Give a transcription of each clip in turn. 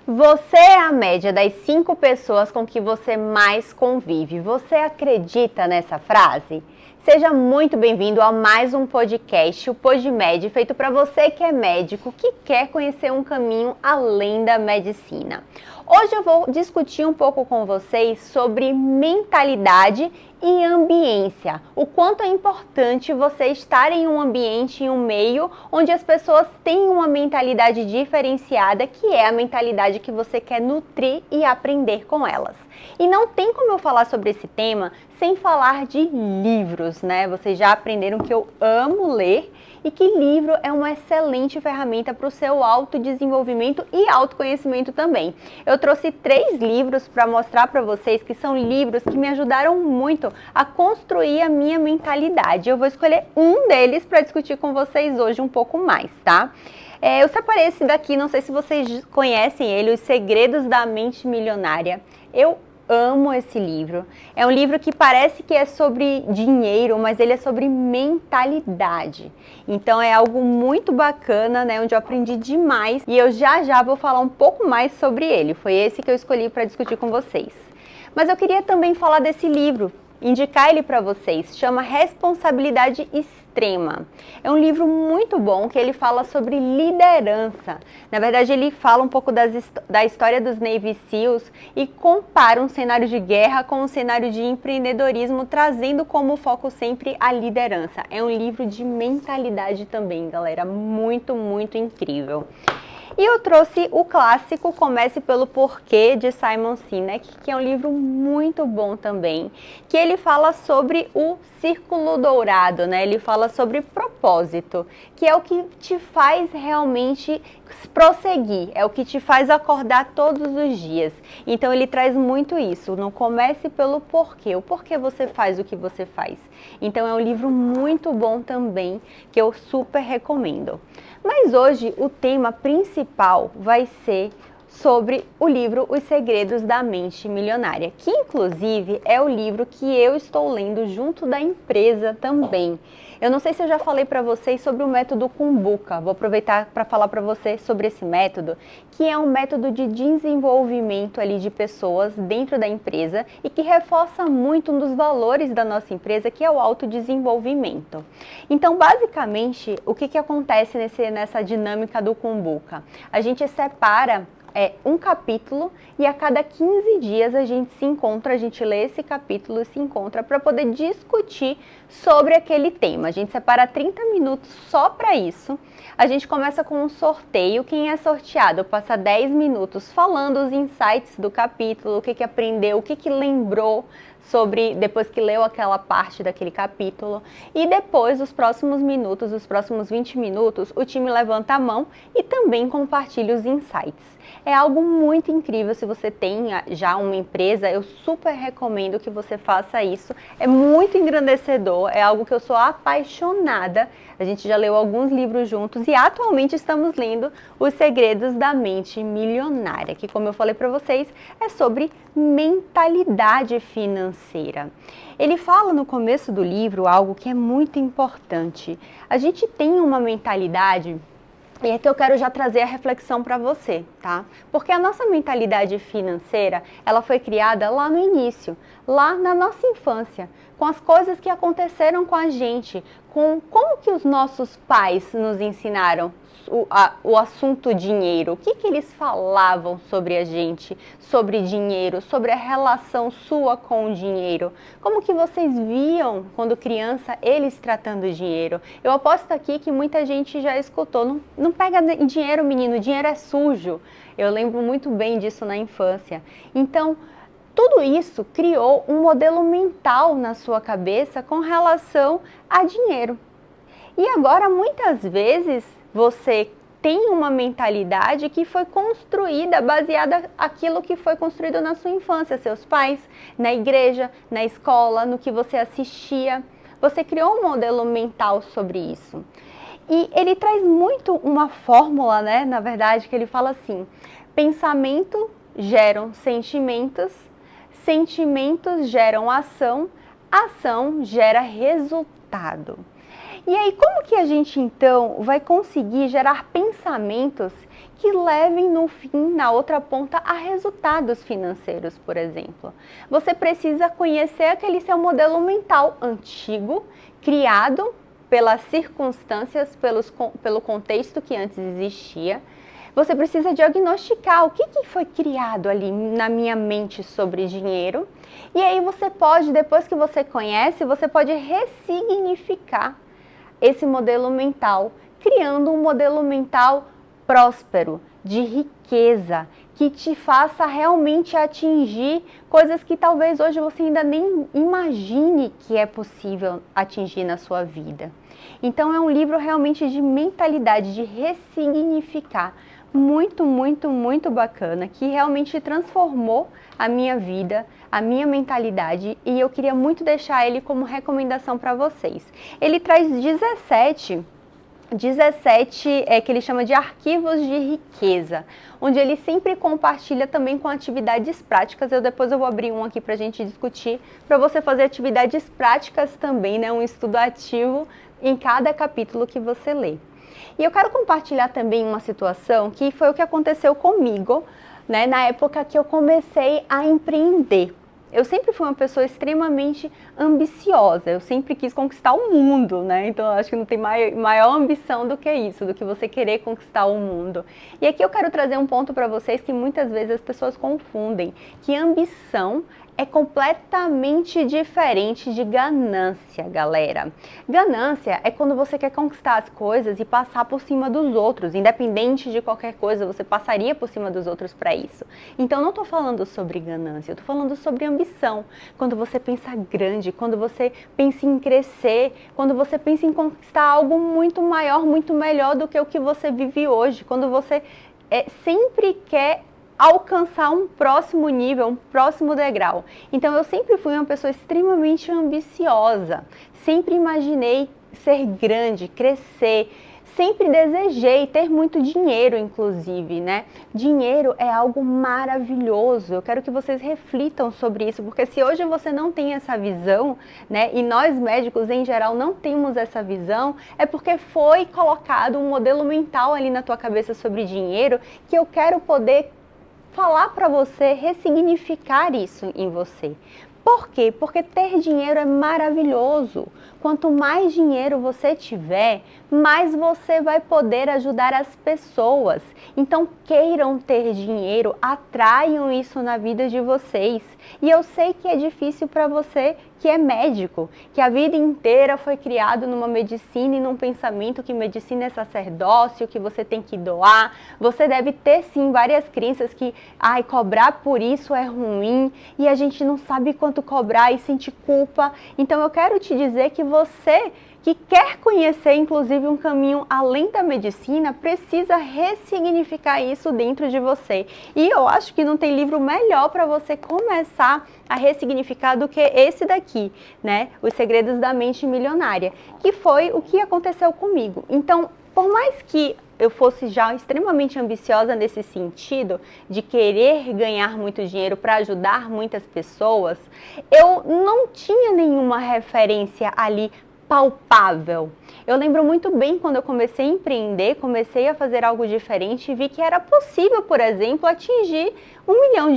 Você é a média das 5 pessoas com que você mais convive. Você acredita nessa frase? Seja muito bem-vindo a mais um podcast, o PodMed, feito para você que é médico, que quer conhecer um caminho além da medicina. Hoje eu vou discutir um pouco com vocês sobre mentalidade e ambiência. O quanto é importante você estar em um ambiente, em um meio onde as pessoas têm uma mentalidade diferenciada, que é a mentalidade que você quer nutrir e aprender com elas. E não tem como eu falar sobre esse tema sem falar de livros, né? Vocês já aprenderam que eu amo ler e que livro é uma excelente ferramenta para o seu autodesenvolvimento e autoconhecimento também. Eu trouxe 3 livros para mostrar para vocês que são livros que me ajudaram muito a construir a minha mentalidade. Eu vou escolher um deles para discutir com vocês hoje um pouco mais, tá? Eu separei esse daqui, não sei se vocês conhecem ele, Os Segredos da Mente Milionária. Eu amo esse livro. É um livro que parece que é sobre dinheiro, mas ele é sobre mentalidade. Então é algo muito bacana, né? Onde eu aprendi demais e eu já vou falar um pouco mais sobre ele. Foi esse que eu escolhi para discutir com vocês. Mas eu queria também falar desse livro, indicar ele para vocês. Chama Responsabilidade Extrema. É um livro muito bom que ele fala sobre liderança. Na verdade, ele fala um pouco da história dos Navy SEALs e compara um cenário de guerra com um cenário de empreendedorismo, trazendo como foco sempre a liderança. É um livro de mentalidade também, galera. Muito, muito incrível. E eu trouxe o clássico Comece pelo Porquê, de Simon Sinek, que é um livro muito bom também, que ele fala sobre o círculo dourado, né? Ele fala sobre propósito, que é o que te faz realmente prosseguir, é o que te faz acordar todos os dias. Então ele traz muito isso, não comece pelo porquê, o porquê você faz o que você faz. Então é um livro muito bom também, que eu super recomendo. Mas hoje o tema principal vai ser sobre o livro Os Segredos da Mente Milionária, que inclusive é o livro que eu estou lendo junto da empresa também. Eu não sei se eu já falei para vocês sobre o método Kumbuka, vou aproveitar para falar para vocês sobre esse método, que é um método de desenvolvimento ali de pessoas dentro da empresa e que reforça muito um dos valores da nossa empresa, que é o autodesenvolvimento. Então, basicamente, o que acontece nessa dinâmica do Kumbuka? A gente separa um capítulo e a cada 15 dias a gente se encontra, a gente lê esse capítulo e se encontra para poder discutir sobre aquele tema. A gente separa 30 minutos só para isso. A gente começa com um sorteio. Quem é sorteado passa 10 minutos falando os insights do capítulo, o que aprendeu, o que lembrou sobre depois que leu aquela parte daquele capítulo. E depois, os próximos 20 minutos, o time levanta a mão e também compartilha os insights. É algo muito incrível. Se você tem já uma empresa, eu super recomendo que você faça isso. É muito engrandecedor, é algo que eu sou apaixonada. A gente já leu alguns livros juntos e atualmente estamos lendo Os Segredos da Mente Milionária, que, como eu falei para vocês, é sobre mentalidade financeira. Ele fala no começo do livro algo que é muito importante. A gente tem uma mentalidade. E aqui eu quero já trazer a reflexão para você, tá? Porque a nossa mentalidade financeira, ela foi criada lá no início, lá na nossa infância, com as coisas que aconteceram com a gente, com como que os nossos pais nos ensinaram o assunto dinheiro, o que eles falavam sobre a gente, sobre dinheiro, sobre a relação sua com o dinheiro, como que vocês viam quando criança eles tratando dinheiro. Eu aposto aqui que muita gente já escutou, não pega dinheiro, menino, dinheiro é sujo. Eu lembro muito bem disso na infância. Então, tudo isso criou um modelo mental na sua cabeça com relação a dinheiro. E agora, muitas vezes, você tem uma mentalidade que foi construída baseada naquilo que foi construído na sua infância, seus pais, na igreja, na escola, no que você assistia. Você criou um modelo mental sobre isso. E ele traz muito uma fórmula, né? Na verdade, que ele fala assim: pensamento geram sentimentos, sentimentos geram ação, ação gera resultado. E aí, como que a gente então vai conseguir gerar pensamentos que levem no fim, na outra ponta, a resultados financeiros, por exemplo. Você precisa conhecer aquele seu modelo mental antigo, criado pelas circunstâncias, pelo contexto que antes existia. Você precisa diagnosticar o que foi criado ali na minha mente sobre dinheiro. E aí você pode, depois que você conhece, você pode ressignificar esse modelo mental, criando um modelo mental próspero, de riqueza, que te faça realmente atingir coisas que talvez hoje você ainda nem imagine que é possível atingir na sua vida. Então é um livro realmente de mentalidade, de ressignificar. Muito, muito, muito bacana, que realmente transformou a minha vida, a minha mentalidade, e eu queria muito deixar ele como recomendação para vocês. Ele traz 17 que ele chama de arquivos de riqueza, onde ele sempre compartilha também com atividades práticas. Depois eu vou abrir um aqui para a gente discutir, para você fazer atividades práticas também, né? Um estudo ativo em cada capítulo que você lê. E eu quero compartilhar também uma situação que foi o que aconteceu comigo, né, na época que eu comecei a empreender. Eu sempre fui uma pessoa extremamente ambiciosa, eu sempre quis conquistar o mundo, né? Então eu acho que não tem maior ambição do que isso, do que você querer conquistar o mundo. E aqui eu quero trazer um ponto para vocês que muitas vezes as pessoas confundem, que ambição é completamente diferente de ganância, galera. Ganância é quando você quer conquistar as coisas e passar por cima dos outros, independente de qualquer coisa, você passaria por cima dos outros para isso. Então não estou falando sobre ganância, eu estou falando sobre ambição. Quando você pensa grande, quando você pensa em crescer, quando você pensa em conquistar algo muito maior, muito melhor do que o que você vive hoje, quando você sempre quer alcançar um próximo nível, um próximo degrau. Então eu sempre fui uma pessoa extremamente ambiciosa, sempre imaginei ser grande, crescer, sempre desejei ter muito dinheiro, inclusive, né? Dinheiro é algo maravilhoso. Eu quero que vocês reflitam sobre isso, porque se hoje você não tem essa visão, né? E nós médicos em geral não temos essa visão, é porque foi colocado um modelo mental ali na tua cabeça sobre dinheiro que eu quero poder falar para você, ressignificar isso em você. Por quê? Porque ter dinheiro é maravilhoso. Quanto mais dinheiro você tiver, mais você vai poder ajudar as pessoas. Então, queiram ter dinheiro, atraiam isso na vida de vocês. E eu sei que é difícil para você que é médico, que a vida inteira foi criado numa medicina e num pensamento que medicina é sacerdócio, que você tem que doar. Você deve ter sim várias crenças que cobrar por isso é ruim e a gente não sabe quanto cobrar e sente culpa. Então eu quero te dizer que você que quer conhecer inclusive um caminho além da medicina, precisa ressignificar isso dentro de você. E eu acho que não tem livro melhor para você começar a ressignificar do que esse daqui, né? Os Segredos da Mente Milionária, que foi o que aconteceu comigo. Então, por mais que eu fosse já extremamente ambiciosa nesse sentido, de querer ganhar muito dinheiro para ajudar muitas pessoas, eu não tinha nenhuma referência ali palpável. Eu lembro muito bem quando eu comecei a empreender, comecei a fazer algo diferente e vi que era possível, por exemplo, atingir R$1 milhão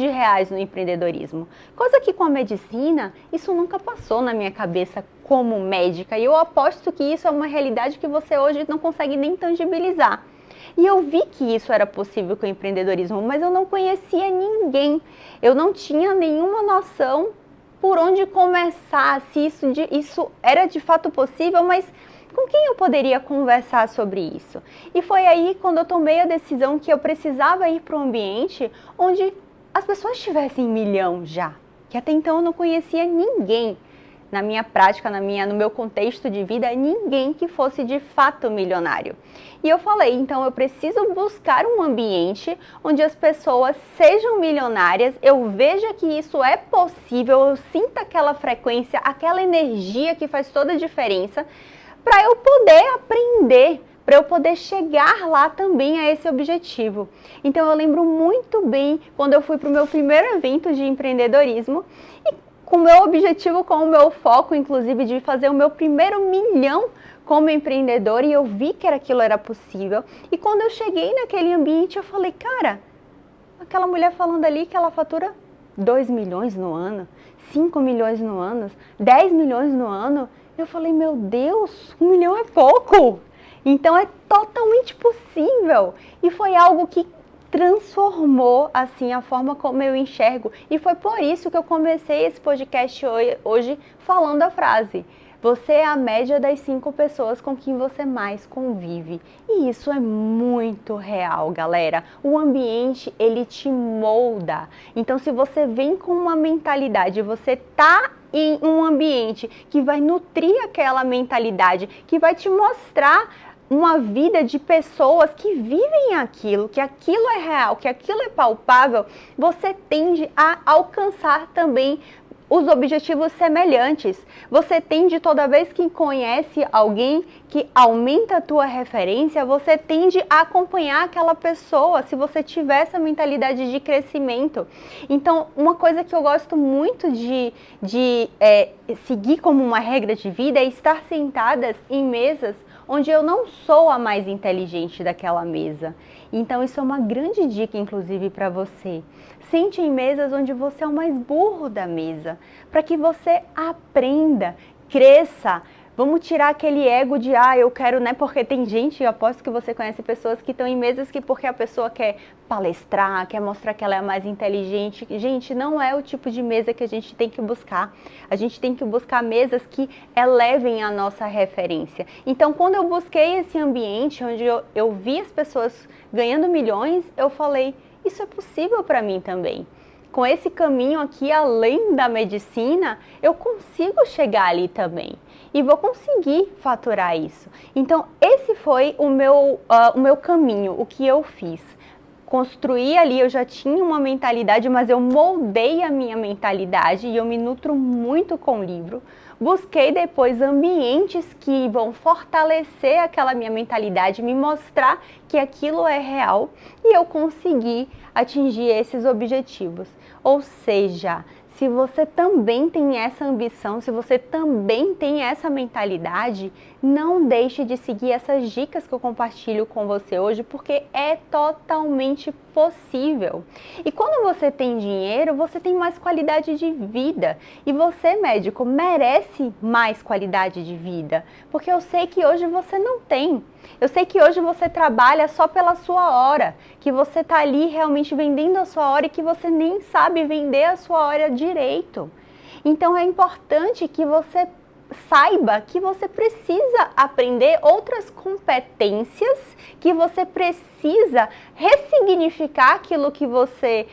no empreendedorismo. Coisa que com a medicina, isso nunca passou na minha cabeça como médica. E eu aposto que isso é uma realidade que você hoje não consegue nem tangibilizar. E eu vi que isso era possível com o empreendedorismo, mas eu não conhecia ninguém. Eu não tinha nenhuma noção por onde começar, se isso era de fato possível, mas com quem eu poderia conversar sobre isso? E foi aí quando eu tomei a decisão que eu precisava ir para um ambiente onde as pessoas tivessem 1 milhão já, que até então eu não conhecia ninguém. Na minha prática, no meu contexto de vida, ninguém que fosse de fato milionário. E eu falei, então eu preciso buscar um ambiente onde as pessoas sejam milionárias, eu veja que isso é possível, eu sinta aquela frequência, aquela energia que faz toda a diferença, para eu poder aprender, para eu poder chegar lá também a esse objetivo. Então eu lembro muito bem quando eu fui para o meu primeiro evento de empreendedorismo, e com o meu objetivo, com o meu foco, inclusive, de fazer o meu primeiro 1 milhão como empreendedora e eu vi que aquilo era possível. E quando eu cheguei naquele ambiente, eu falei, cara, aquela mulher falando ali que ela fatura 2 milhões no ano, 5 milhões no ano, 10 milhões no ano. Eu falei, meu Deus, 1 milhão é pouco. Então é totalmente possível. E foi algo que transformou assim a forma como eu enxergo. E foi por isso que eu comecei esse podcast hoje falando a frase: você é a média das 5 pessoas com quem você mais convive. E isso é muito real, galera. O ambiente, ele te molda. Então, se você vem com uma mentalidade, você tá em um ambiente que vai nutrir aquela mentalidade, que vai te mostrar uma vida de pessoas que vivem aquilo, que aquilo é real, que aquilo é palpável, você tende a alcançar também os objetivos semelhantes. Você tende, toda vez que conhece alguém que aumenta a tua referência, você tende a acompanhar aquela pessoa, se você tiver essa mentalidade de crescimento. Então, uma coisa que eu gosto muito de seguir como uma regra de vida é estar sentadas em mesas onde eu não sou a mais inteligente daquela mesa. Então, isso é uma grande dica, inclusive, para você. Sente em mesas onde você é o mais burro da mesa, para que você aprenda, cresça. Vamos tirar aquele ego de, eu quero, né? Porque tem gente, eu aposto que você conhece pessoas que estão em mesas que porque a pessoa quer palestrar, quer mostrar que ela é mais inteligente. Gente, não é o tipo de mesa que a gente tem que buscar. A gente tem que buscar mesas que elevem a nossa referência. Então, quando eu busquei esse ambiente onde eu vi as pessoas ganhando milhões, eu falei, isso é possível para mim também. Com esse caminho aqui, além da medicina, eu consigo chegar ali também. E vou conseguir faturar isso. Então, esse foi o meu caminho, o que eu fiz. Construí ali, eu já tinha uma mentalidade, mas eu moldei a minha mentalidade e eu me nutro muito com o livro. Busquei depois ambientes que vão fortalecer aquela minha mentalidade, me mostrar que aquilo é real e eu consegui atingir esses objetivos. Ou seja, se você também tem essa ambição, se você também tem essa mentalidade, não deixe de seguir essas dicas que eu compartilho com você hoje, porque é totalmente possível. E quando você tem dinheiro, você tem mais qualidade de vida. E você, médico, merece mais qualidade de vida, porque eu sei que hoje você não tem. Eu sei que hoje você trabalha só pela sua hora, que você está ali realmente vendendo a sua hora e que você nem sabe vender a sua hora direito. Então é importante que você saiba que você precisa aprender outras competências, que você precisa ressignificar aquilo que você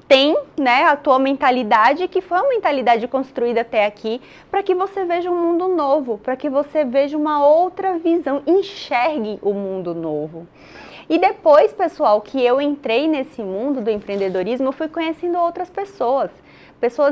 tem, né, a tua mentalidade, que foi uma mentalidade construída até aqui, para que você veja um mundo novo, para que você veja uma outra visão, enxergue o mundo novo. E depois, pessoal, que eu entrei nesse mundo do empreendedorismo, eu fui conhecendo outras pessoas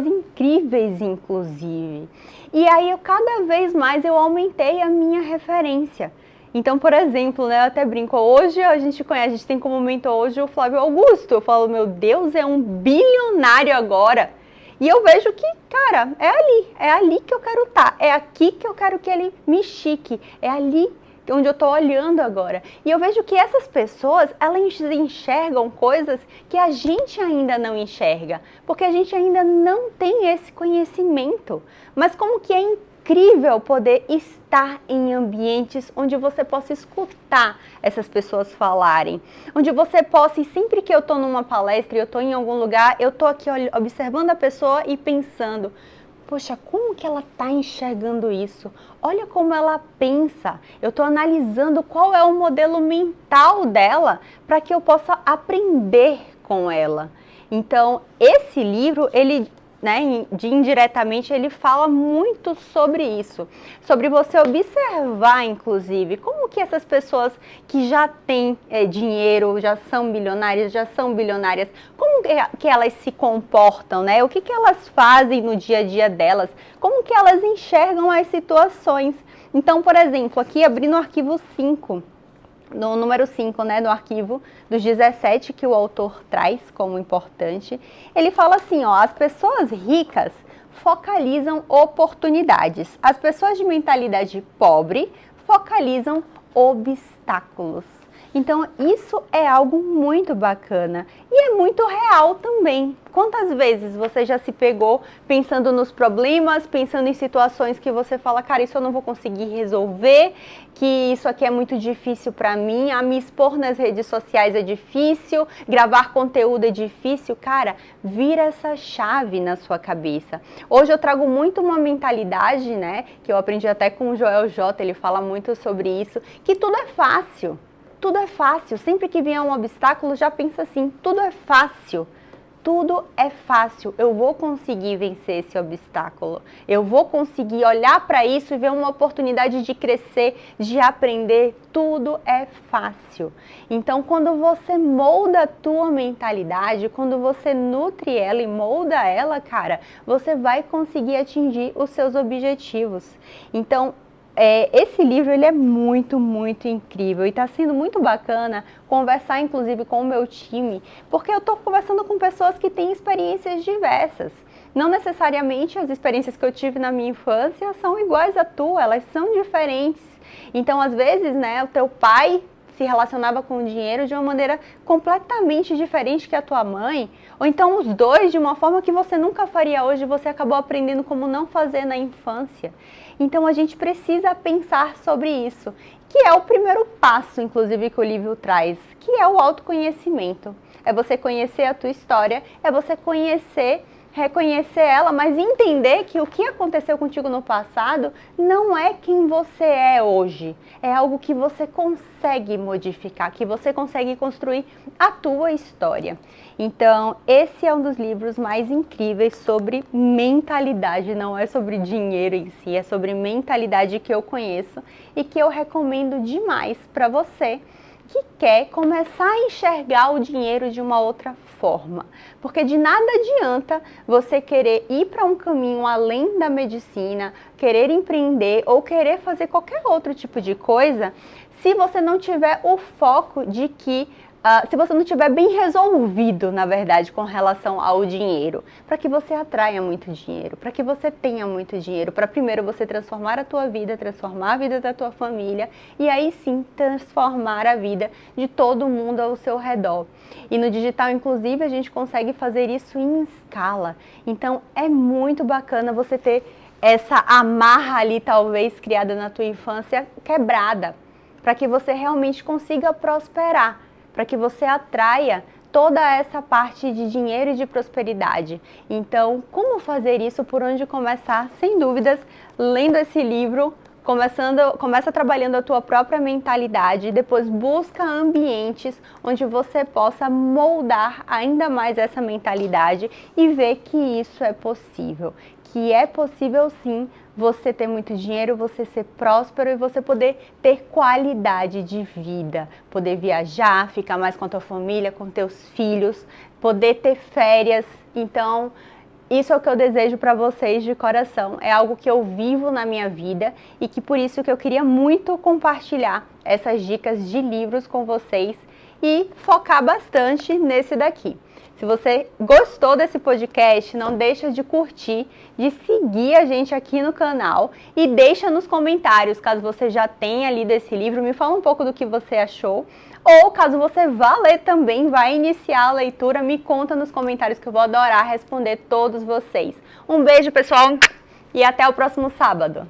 incríveis, inclusive. E aí, cada vez mais eu aumentei a minha referência. Então, por exemplo, né, eu até brinco, hoje a gente tem como mentor hoje o Flávio Augusto. Eu falo, meu Deus, é um bilionário agora. E eu vejo que, cara, é ali que eu quero estar, é aqui que eu quero que ele me chique, é ali onde eu estou olhando agora. E eu vejo que essas pessoas, elas enxergam coisas que a gente ainda não enxerga, porque a gente ainda não tem esse conhecimento. Mas como que é incrível poder estar em ambientes onde você possa escutar essas pessoas falarem, onde você possa, e sempre que eu estou numa palestra e eu estou em algum lugar, eu estou aqui observando a pessoa e pensando, poxa, como que ela está enxergando isso? Olha como ela pensa. Eu estou analisando qual é o modelo mental dela para que eu possa aprender com ela. Então, esse livro, ele, né, indiretamente, ele fala muito sobre isso. Sobre você observar, inclusive, como que essas pessoas que já têm dinheiro, já são bilionárias, como que elas se comportam, né? O que elas fazem no dia a dia delas, como que elas enxergam as situações. Então, por exemplo, aqui abrindo o arquivo 5, no número 5, né, no arquivo dos 17 que o autor traz como importante, ele fala assim, as pessoas ricas focalizam oportunidades. As pessoas de mentalidade pobre focalizam obstáculos. Então, isso é algo muito bacana e é muito real também. Quantas vezes você já se pegou pensando nos problemas, pensando em situações que você fala, cara, isso eu não vou conseguir resolver, que isso aqui é muito difícil para mim, a me expor nas redes sociais é difícil, gravar conteúdo é difícil. Cara, vira essa chave na sua cabeça. Hoje eu trago muito uma mentalidade, né, que eu aprendi até com o Joel J, ele fala muito sobre isso, que tudo é fácil. Tudo é fácil, sempre que vier um obstáculo já pensa assim, tudo é fácil, eu vou conseguir vencer esse obstáculo, eu vou conseguir olhar para isso e ver uma oportunidade de crescer, de aprender, tudo é fácil. Então quando você molda a tua mentalidade, quando você nutre ela e molda ela, cara, você vai conseguir atingir os seus objetivos. Então, esse livro ele é muito, muito incrível e está sendo muito bacana conversar inclusive com o meu time, porque eu estou conversando com pessoas que têm experiências diversas. Não necessariamente as experiências que eu tive na minha infância são iguais à tua, elas são diferentes. Então, às vezes, né, o teu pai se relacionava com o dinheiro de uma maneira completamente diferente que a tua mãe, ou então os dois de uma forma que você nunca faria hoje, você acabou aprendendo como não fazer na infância. Então a gente precisa pensar sobre isso, que é o primeiro passo, inclusive, que o livro traz, que é o autoconhecimento. É você conhecer a tua história, é você reconhecer ela, mas entender que o que aconteceu contigo no passado não é quem você é hoje. É algo que você consegue modificar, que você consegue construir a tua história. Então, esse é um dos livros mais incríveis sobre mentalidade, não é sobre dinheiro em si, é sobre mentalidade que eu conheço e que eu recomendo demais para você que quer começar a enxergar o dinheiro de uma outra forma. Porque de nada adianta você querer ir para um caminho além da medicina, querer empreender ou querer fazer qualquer outro tipo de coisa, se você não tiver o foco de que se você não tiver bem resolvido, na verdade, com relação ao dinheiro, para que você atraia muito dinheiro, para que você tenha muito dinheiro, para primeiro você transformar a tua vida, transformar a vida da tua família e aí sim transformar a vida de todo mundo ao seu redor. E no digital, inclusive, a gente consegue fazer isso em escala. Então, é muito bacana você ter essa amarra ali, talvez, criada na tua infância, quebrada, para que você realmente consiga prosperar, para que você atraia toda essa parte de dinheiro e de prosperidade. Então, como fazer isso? Por onde começar? Sem dúvidas, lendo esse livro, começa trabalhando a tua própria mentalidade, depois busca ambientes onde você possa moldar ainda mais essa mentalidade e ver que isso é possível. Que é possível sim você ter muito dinheiro, você ser próspero e você poder ter qualidade de vida, poder viajar, ficar mais com a tua família, com teus filhos, poder ter férias. Então, isso é o que eu desejo para vocês de coração, é algo que eu vivo na minha vida e que por isso que eu queria muito compartilhar essas dicas de livros com vocês e focar bastante nesse daqui. Se você gostou desse podcast, não deixa de curtir, de seguir a gente aqui no canal e deixa nos comentários, caso você já tenha lido esse livro, me fala um pouco do que você achou. Ou caso você vá ler também, vai iniciar a leitura, me conta nos comentários que eu vou adorar responder todos vocês. Um beijo, pessoal, e até o próximo sábado.